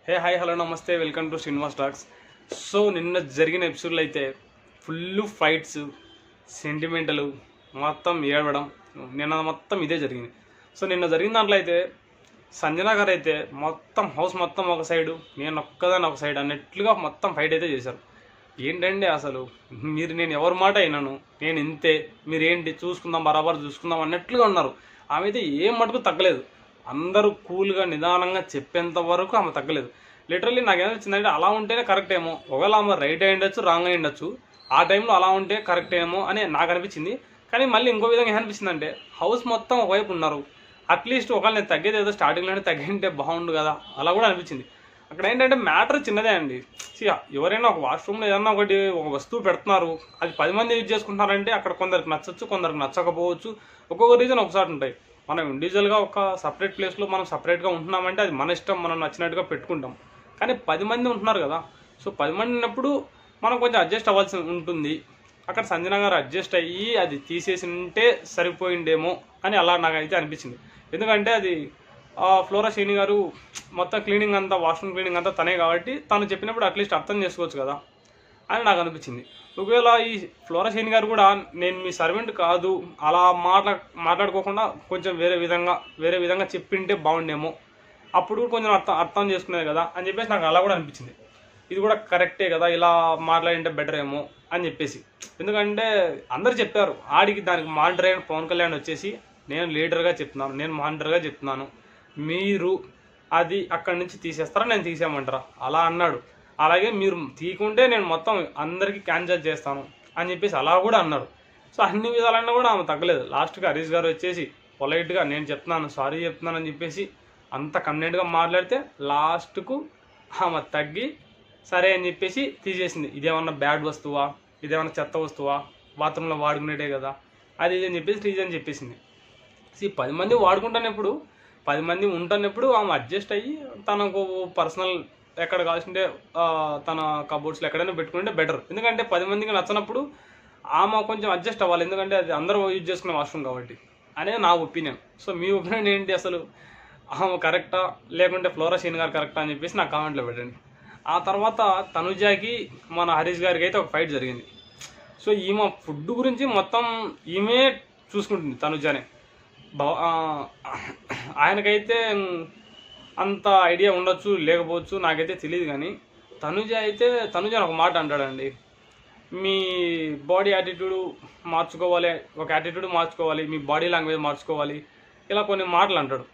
Hi hello నమస్తే welcome to Srinivas talks. So నిన్న జరిగిన ఎపిసోడ్లో అయితే ఫుల్ ఫైట్స్, సెంటిమెంటలు, మొత్తం ఏడవడం, నిన్న మొత్తం ఇదే జరిగింది. సో నిన్న జరిగిన దాంట్లో అయితే సంజన గారు అయితే మొత్తం హౌస్ మొత్తం ఒక సైడు, నేను ఒక్కదాన్ని ఒక సైడ్ అన్నట్లుగా మొత్తం ఫైట్ అయితే చేశారు. ఏంటండి అసలు నేను ఎవరి మాట అయినాను, నేను ఇంతే, మీరేంటి చూసుకుందాం బరాబర్ చూసుకుందాం అన్నట్లుగా ఉన్నారు. ఆమె అయితే ఏం మటుకు తగ్గలేదు. అందరూ కూల్గా నిదానంగా చెప్పేంత వరకు ఆమె తగ్గలేదు. లిటరల్లీ నాకేమనిపించిందంటే అలా ఉంటేనే కరెక్ట్ ఏమో, ఒకవేళ ఆమె రైట్ అయి ఉండొచ్చు, రాంగ్ అయి ఉండొచ్చు, ఆ టైంలో అలా ఉంటే కరెక్ట్ ఏమో అని నాకు అనిపించింది. కానీ మళ్ళీ ఇంకో విధంగా ఏమనిపించిందంటే హౌస్ మొత్తం ఒకవైపు ఉన్నారు, అట్లీస్ట్ ఒకవేళ నేను తగ్గేది ఏదో స్టార్టింగ్లోనే తగ్గింటే బాగుండు కదా, అలా కూడా అనిపించింది. అక్కడ ఏంటంటే మ్యాటర్ చిన్నదే అండి. ఎవరైనా ఒక వాష్రూమ్లో ఏదన్నా ఒక వస్తువు పెడుతున్నారు, అది 10 మంది యూజ్ చేసుకుంటున్నారంటే అక్కడ కొందరికి నచ్చచ్చు, కొందరికి నచ్చకపోవచ్చు. ఒక్కొక్క రీజన్ ఒకసారి ఉంటాయి. మనం ఇండివిజువల్గా ఒక సపరేట్ ప్లేస్లో మనం సపరేట్గా ఉంటున్నామంటే అది మన ఇష్టం, మనం నచ్చినట్టుగా పెట్టుకుంటాం. కానీ 10 మంది ఉంటున్నారు కదా, సో 10 మంది ఉన్నప్పుడు మనం కొంచెం అడ్జస్ట్ అవ్వాల్సి ఉంటుంది. అక్కడ సంజన గారు అడ్జస్ట్ అయ్యి అది తీసేసి ఉంటే సరిపోయిండేమో అని అలా నాకైతే అనిపించింది. ఎందుకంటే అది ఫ్లోరా శ్రీని గారు మొత్తం క్లీనింగ్ అంతా, వాష్రూమ్ క్లీనింగ్ అంతా తనే కాబట్టి తను చెప్పినప్పుడు అట్లీస్ట్ అర్థం చేసుకోవచ్చు కదా అని నాకు అనిపించింది. ఒకవేళ ఈ ఫ్లోరా శ్రీని గారు కూడా నేను మీ సర్వెంట్ కాదు అలా మాట్లాడుకోకుండా కొంచెం వేరే విధంగా చెప్పింటే బాగుండేమో, అప్పుడు కొంచెం అర్థం చేసుకునేది కదా అని చెప్పేసి నాకు అలా కూడా అనిపించింది. ఇది కూడా కరెక్టే కదా, ఇలా మాట్లాడింటే బెటర్ ఏమో అని చెప్పేసి. ఎందుకంటే అందరు చెప్పారు, ఆడికి దానికి మానిటర్ అయిన పవన్ కళ్యాణ్ వచ్చేసి నేను లీడర్గా చెప్తున్నాను, నేను మానిటర్గా చెప్తున్నాను, మీరు అది అక్కడి నుంచి తీసేస్తారా, నేను తీసేయమంటారా అలా అన్నాడు. అలాగే మీరు తీయకుంటే నేను మొత్తం అందరికీ క్యాన్సిల్ చేస్తాను అని చెప్పేసి అలా కూడా అన్నారు. సో అన్ని విధాలన్నా కూడా ఆమె తగ్గలేదు. లాస్ట్గా హరీష్ గారు వచ్చేసి పొలైట్గా నేను చెప్తున్నాను, సారీ చెప్తున్నాను అని చెప్పేసి అంత కన్వీనెంట్గా మాట్లాడితే లాస్ట్కు ఆమె తగ్గి సరే అని చెప్పేసి తీసేసింది. ఇదేమన్నా బ్యాడ్ వస్తువా, ఇదేమన్నా చెత్త వస్తువా, బాత్రూంలో వాడుకునేటే కదా అది ఇది అని చెప్పేసి రీజన్ చెప్పేసింది. 10 మంది వాడుకుంటున్నప్పుడు, 10 మంది ఉంటున్నప్పుడు ఆమె అడ్జస్ట్ అయ్యి తనకు పర్సనల్ ఎక్కడ కావాల్సింటే తన కబోర్డ్స్లో ఎక్కడైనా పెట్టుకుంటే బెటర్. ఎందుకంటే 10 మందికి నచ్చినప్పుడు ఆమె కొంచెం అడ్జస్ట్ అవ్వాలి, ఎందుకంటే అది అందరూ యూజ్ చేసుకునే వాష్రూమ్ కాబట్టి అనేది నా ఒపీనియన్. సో మీ ఒపీనియన్ ఏంటి, అసలు ఆమె కరెక్టా లేకుంటే ఫ్లోరా శ్రీని గారు కరెక్టా అని చెప్పేసి నాకు కామెంట్లో పెట్టండి. ఆ తర్వాత తనుజాకి మన హరీష్ గారికి అయితే ఒక ఫైట్ జరిగింది. సో ఈమె ఫుడ్ గురించి మొత్తం ఈమె చూసుకుంటుంది తనుజానే. ఆయనకైతే అంత ఐడియా ఉండొచ్చు లేకపోవచ్చు, నాకైతే తెలియదు. కానీ తనుజ ఒక మాట అంటాడండి, మీ బాడీ యాటిట్యూడ్ మార్చుకోవాలి, ఒక యాటిట్యూడ్ మార్చుకోవాలి, మీ బాడీ లాంగ్వేజ్ మార్చుకోవాలి, ఇలా కొన్ని మాటలు అంటాడు.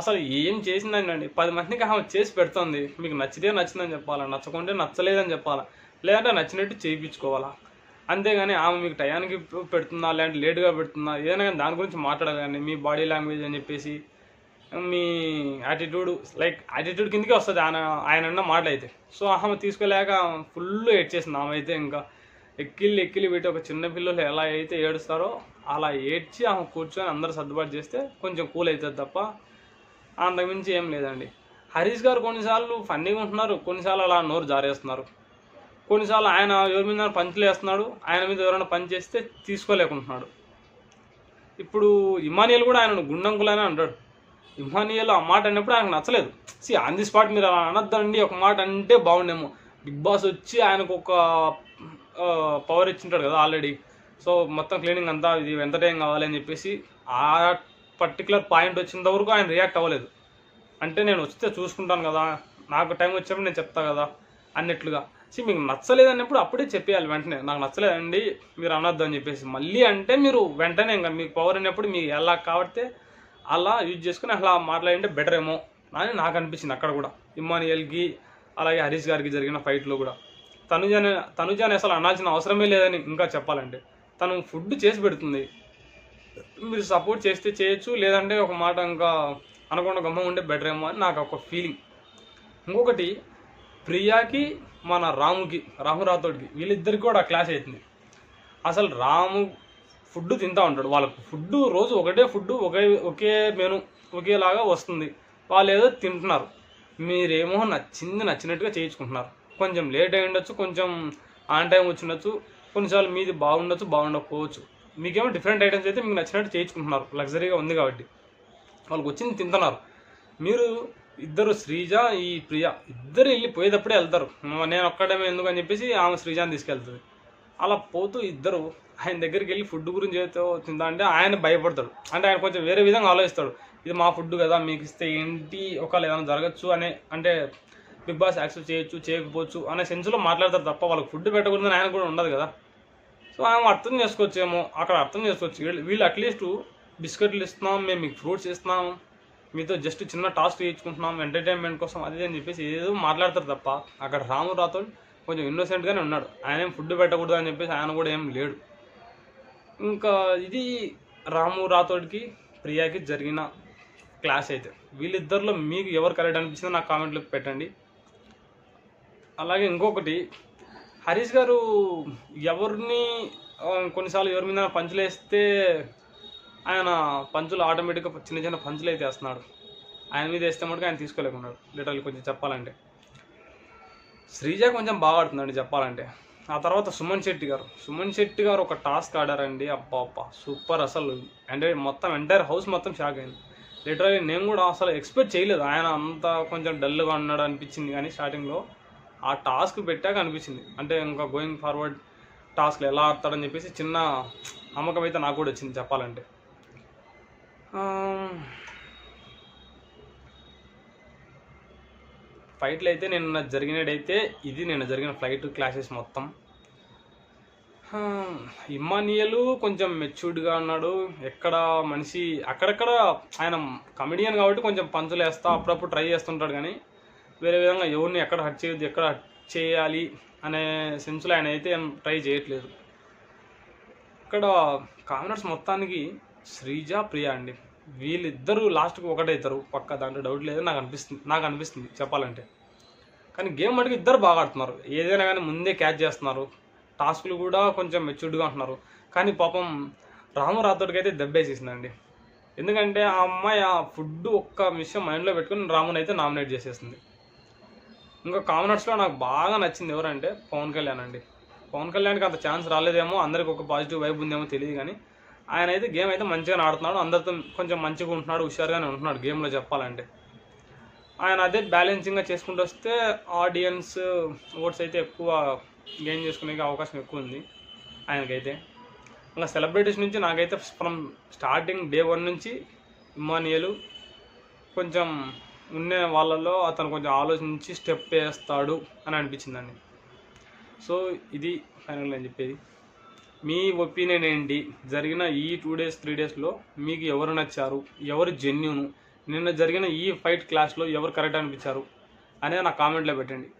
అసలు ఏం చేసిందండి, 10 మందికి ఆమె చేసి పెడుతుంది. మీకు నచ్చితే నచ్చిందని చెప్పాలా, నచ్చకుంటే నచ్చలేదని చెప్పాలా, లేదంటే నచ్చినట్టు చేయించుకోవాలా. అంతేగాని ఆమె మీకు టయానికి పెడుతుందా లేదంటే లేటుగా పెడుతుందా ఏదైనా కానీ దాని గురించి మాట్లాడగానే మీ బాడీ లాంగ్వేజ్ అని చెప్పేసి మీ యాటిట్యూడ్ కిందకే వస్తుంది ఆయన అన్న మాటలు అయితే. సో ఆమె తీసుకోలేక ఫుల్ ఏడ్చేసింది. ఆమె అయితే ఇంకా ఎక్కిళ్ళు పెట్టి ఒక చిన్న పిల్లలు ఎలా అయితే ఏడుస్తారో అలా ఏడ్చి ఆమె కూర్చొని అందరూ సర్దుబాటు చేస్తే కొంచెం కూల్ అవుతుంది తప్ప అంతకుమించి ఏం లేదండి. హరీష్ గారు కొన్నిసార్లు ఫన్నీగా ఉంటున్నారు, కొన్నిసార్లు అలా నోరు జారేస్తున్నారు, కొన్నిసార్లు ఆయన ఎవరి మీద పంచులు వేస్తున్నాడు, ఆయన మీద ఎవరైనా పని చేస్తే తీసుకోలేకుంటున్నాడు. ఇప్పుడు ఇమానియల్ కూడా ఆయన గుండంకులనే అంటాడు. ఇమానియల్ ఆ మాట అన్నప్పుడు ఆయనకు నచ్చలేదు. ఆన్ ది స్పాట్ మీరు అలా అనొద్దండి, ఒక మాట అంటే బాగుండేమో. బిగ్ బాస్ వచ్చి ఆయనకు ఒక పవర్ ఇచ్చింటాడు కదా ఆల్రెడీ. సో మొత్తం క్లీనింగ్ అంతా ఇది ఎంత టైం కావాలి అని చెప్పేసి ఆ పర్టికులర్ పాయింట్ వచ్చినంత వరకు ఆయన రియాక్ట్ అవ్వలేదు. అంటే నేను వస్తే చూసుకుంటాను కదా, నాకు టైం వచ్చినప్పుడు నేను చెప్తా కదా అన్నట్లుగా. మీకు నచ్చలేదన్నప్పుడు అప్పుడే చెప్పేయాలి వెంటనే, నాకు నచ్చలేదండి మీరు అనొద్దు అని చెప్పేసి. మళ్ళీ అంటే మీరు వెంటనే ఇంకా మీకు పవర్ అయినప్పుడు మీకు ఎలా కాబట్టి అలా యూజ్ చేసుకుని అలా మాట్లాడింటే బెటర్ ఏమో అని నాకు అనిపించింది. అక్కడ కూడా ఇమ్మానియల్కి అలాగే హరీష్ గారికి జరిగిన ఫైట్లో కూడా తనుజాని అసలు అనాల్సిన అవసరమే లేదని ఇంకా చెప్పాలంటే. తను ఫుడ్ చేసి పెడుతుంది, మీరు సపోర్ట్ చేస్తే చేయొచ్చు, లేదంటే ఒక మాట ఇంకా అనకుండా గమ్మ ఉంటే బెటర్ ఏమో అని నాకు ఒక ఫీలింగ్. ఇంకొకటి ప్రియాకి మన రాము రాథోడ్కి వీళ్ళిద్దరికి కూడా క్లాస్ అవుతుంది. అసలు రాము ఫుడ్ తింటూ ఉంటాడు, వాళ్ళకు ఫుడ్ రోజు ఒకటే ఫుడ్, ఒకే మెను ఒకేలాగా వస్తుంది, వాళ్ళు ఏదో తింటున్నారు, మీరేమో నచ్చినట్టుగా చేయించుకుంటున్నారు. కొంచెం లేట్ అయి ఉండొచ్చు, కొంచెం ఆన్ టైం వచ్చి ఉండొచ్చు, కొన్నిసార్లు మీది బాగుండకపోవచ్చు. మీకేమో డిఫరెంట్ ఐటమ్స్ అయితే మీకు నచ్చినట్టు చేయించుకుంటున్నారు, లగ్జరీగా ఉంది కాబట్టి వాళ్ళకి వచ్చింది తింటున్నారు. మీరు ఇద్దరు శ్రీజ ఈ ప్రియ ఇద్దరు వెళ్ళిపోయేటప్పుడే వెళ్తారు. నేను ఒక్కడమే ఎందుకు అని చెప్పేసి ఆమె శ్రీజాని తీసుకెళ్తుంది. అలా పోతూ ఇద్దరు ఆయన దగ్గరికి వెళ్ళి ఫుడ్ గురించి ఏదో తిందా అంటే ఆయన భయపడతాడు. అంటే ఆయన కొంచెం వేరే విధంగా ఆలోచిస్తాడు. ఇది మా ఫుడ్ కదా, మీకు ఇస్తే ఏంటి, ఒకవేళ ఏమైనా జరగచ్చు అనే, అంటే బిగ్ బాస్ యాక్సెప్ట్ చేయొచ్చు చేయకపోవచ్చు అనే సెన్స్లో మాట్లాడతారు తప్ప వాళ్ళకి ఫుడ్ పెట్టకూడదని ఆయన కూడా ఉండదు కదా. సో ఆమె అర్థం చేసుకోవచ్చేమో, అక్కడ అర్థం చేసుకోవచ్చు. వీళ్ళు అట్లీస్ట్ బిస్కెట్లు ఇస్తున్నాం, మేము మీకు ఫ్రూట్స్ ఇస్తున్నాం, మీతో జస్ట్ చిన్న టాస్క్ చేయించుకుంటున్నాం ఎంటర్టైన్మెంట్ కోసం, అది అని చెప్పేసి ఏదో మాట్లాడతారు తప్ప అక్కడ రాము రాథోడ్ కొంచెం ఇన్నోసెంట్గానే ఉన్నాడు. ఆయన ఏం ఫుడ్ పెట్టకూడదు అని చెప్పేసి ఆయన కూడా ఏం లేడు. ఇంకా ఇది రాము రాథోడ్కి ప్రియాకి జరిగిన క్లాస్ అయితే. వీళ్ళిద్దరిలో మీకు ఎవరు కరెక్ట్ అనిపించిందో నాకు కామెంట్లో పెట్టండి. అలాగే ఇంకొకటి, హరీష్ గారు ఎవరిని కొన్నిసార్లు ఎవరి మీద పంచులు వేస్తే ఆయన పంచులు ఆటోమేటిక్గా చిన్న చిన్న పంచులు అయితే వేస్తున్నాడు. ఆయన మీద వేస్తే మటుకు ఆయన తీసుకోలేకున్నాడు లిటరల్లీ. కొంచెం చెప్పాలంటే శ్రీజ కొంచెం బాగా ఆడుతుందండి చెప్పాలంటే. ఆ తర్వాత సుమన్ శెట్టి గారు ఒక టాస్క్ ఆడారండి. అబ్బా సూపర్ అసలు. అంటే మొత్తం ఎంటైర్ హౌస్ మొత్తం షాక్ అయింది లిటరల్లీ. నేను కూడా అసలు ఎక్స్పెక్ట్ చేయలేదు ఆయన అంత కొంచెం డల్గా ఉన్నాడు అనిపించింది. కానీ స్టార్టింగ్లో ఆ టాస్క్ పెట్టాక అనిపించింది, అంటే ఇంకా గోయింగ్ ఫార్వర్డ్ టాస్క్లు ఎలా ఆడతాడని చెప్పేసి చిన్న నమ్మకం అయితే నాకు కూడా వచ్చింది చెప్పాలంటే. ఫైట్లు అయితే నిన్న జరిగినట్టయితే ఇది నిన్న జరిగిన ఫ్లైట్ క్లాసెస్ మొత్తం. ఇమ్మానియల్ కొంచెం మెచ్యూర్డ్గా ఉన్నాడు. ఎక్కడ మనిషి అక్కడక్కడ ఆయన కమెడియన్ కాబట్టి కొంచెం పంచులు వేస్తా అప్పుడప్పుడు ట్రై చేస్తుంటాడు. కానీ వేరే విధంగా ఎవరిని ఎక్కడ హర్ట్ చేయొద్దు, ఎక్కడ హర్ట్ చేయాలి అనే సెన్స్లో ఆయన అయితే ఏం ట్రై చేయట్లేదు. ఇక్కడ కామెంట్స్ మొత్తానికి శ్రీజ ప్రియ అండి, వీళ్ళిద్దరూ లాస్ట్కి ఒకటవుతారు పక్క, దాంట్లో డౌట్ లేదు. నాకు అనిపిస్తుంది చెప్పాలంటే. కానీ గేమ్ మటుకు ఇద్దరు బాగా ఆడుతున్నారు. ఏదైనా కానీ ముందే క్యాచ్ చేస్తున్నారు. టాస్కులు కూడా కొంచెం మెచ్యూర్డ్గా ఉంటున్నారు. కానీ పాపం రాము రాథోడ్కి అయితే దెబ్బేసేసిందండి. ఎందుకంటే ఆ అమ్మాయి ఆ ఫుడ్ ఒక్క విషయం మైండ్లో పెట్టుకుని రాముని అయితే నామినేట్ చేసేసింది. ఇంకా కామెంట్స్లో నాకు బాగా నచ్చింది ఎవరంటే పవన్ కళ్యాణ్ అండి. పవన్ కళ్యాణ్కి అంత ఛాన్స్ రాలేదేమో, అందరికి ఒక పాజిటివ్ వైబ్ ఉందేమో తెలియదు. కానీ ఆయన అయితే గేమ్ అయితే మంచిగానే ఆడుతున్నాడు. అందరితో కొంచెం మంచిగా ఉంటున్నాడు, హుషారుగానే ఉంటున్నాడు గేమ్లో చెప్పాలంటే. ఆయన అదే బ్యాలెన్సింగ్గా చేసుకుంటూ వస్తే ఆడియన్స్ ఓట్స్ అయితే ఎక్కువ గెయిన్ చేసుకునే అవకాశం ఎక్కువ ఉంది ఆయనకైతే. ఇంకా సెలబ్రిటీస్ నుంచి నాకైతే ఫ్రమ్ స్టార్టింగ్ డే 1 నుంచి ఇమ్మానియల్ కొంచెం ఉన్న వాళ్ళలో అతను కొంచెం ఆలోచించి స్టెప్ వేస్తాడు అని అనిపించిందండి. సో ఇది ఫైనల్ నేను చెప్పేది. మీ ఒపీనియన్ ఏంటి? జరిగిన ఈ 2 days 3 daysలో మీకు ఎవరు నచ్చారు, ఎవరు జెన్యూను, నిన్న జరిగిన ఈ ఫైట్ క్లాస్లో ఎవరు కరెక్ట్ అనిపించారు అనేది నా కామెంట్లో పెట్టండి.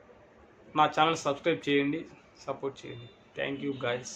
నా ఛానల్ సబ్స్క్రైబ్ చేయండి, సపోర్ట్ చేయండి. Thank you guys.